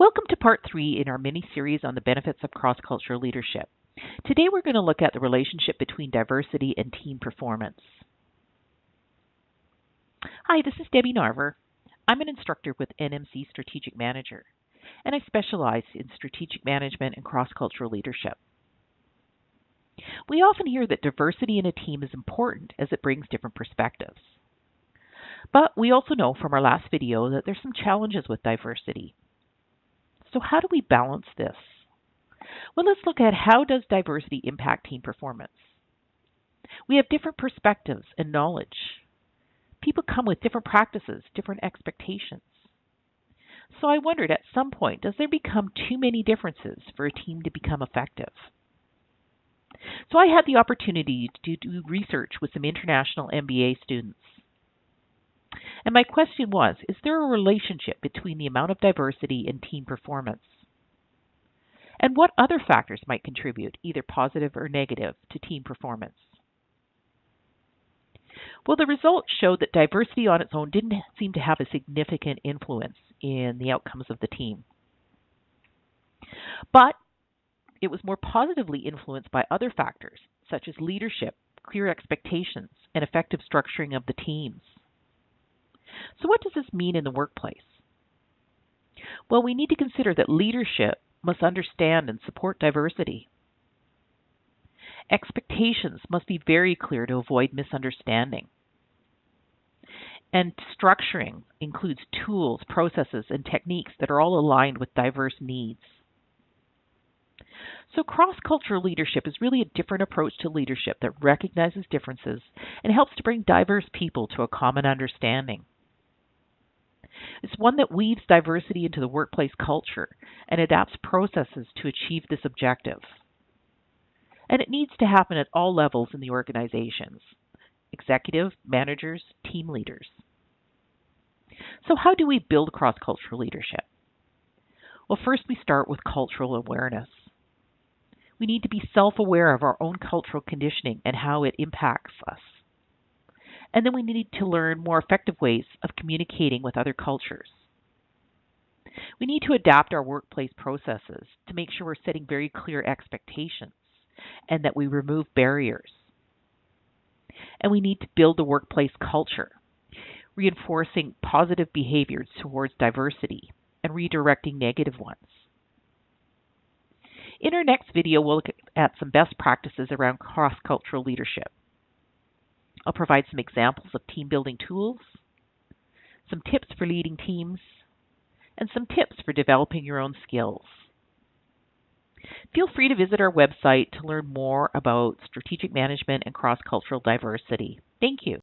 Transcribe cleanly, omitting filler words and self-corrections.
Welcome to part 3 in our mini-series on the benefits of cross-cultural leadership. Today we're going to look at the relationship between diversity and team performance. Hi, this is Debbie Narver. I'm an instructor with NMC Strategic Manager, and I specialize in strategic management and cross-cultural leadership. We often hear that diversity in a team is important as it brings different perspectives. But we also know from our last video that there's some challenges with diversity. So how do we balance this? Well, let's look at how does diversity impact team performance. We have different perspectives and knowledge. People come with different practices, different expectations. So I wondered at some point, does there become too many differences for a team to become effective? So I had the opportunity to do research with some international MBA students. And my question was, is there a relationship between the amount of diversity and team performance? And what other factors might contribute, either positive or negative, to team performance? Well, the results showed that diversity on its own didn't seem to have a significant influence in the outcomes of the team. But it was more positively influenced by other factors, such as leadership, clear expectations, and effective structuring of the teams. So what does this mean in the workplace? Well, we need to consider that leadership must understand and support diversity. Expectations must be very clear to avoid misunderstanding. And structuring includes tools, processes, and techniques that are all aligned with diverse needs. So cross-cultural leadership is really a different approach to leadership that recognizes differences and helps to bring diverse people to a common understanding. It's one that weaves diversity into the workplace culture and adapts processes to achieve this objective. And it needs to happen at all levels in the organizations: executive, managers, team leaders. So how do we build cross-cultural leadership? Well, first we start with cultural awareness. We need to be self-aware of our own cultural conditioning and how it impacts us. And then we need to learn more effective ways of communicating with other cultures. We need to adapt our workplace processes to make sure we're setting very clear expectations and that we remove barriers. And we need to build a workplace culture, reinforcing positive behaviors towards diversity and redirecting negative ones. In our next video, we'll look at some best practices around cross-cultural leadership. I'll provide some examples of team-building tools, some tips for leading teams, and some tips for developing your own skills. Feel free to visit our website to learn more about strategic management and cross-cultural diversity. Thank you.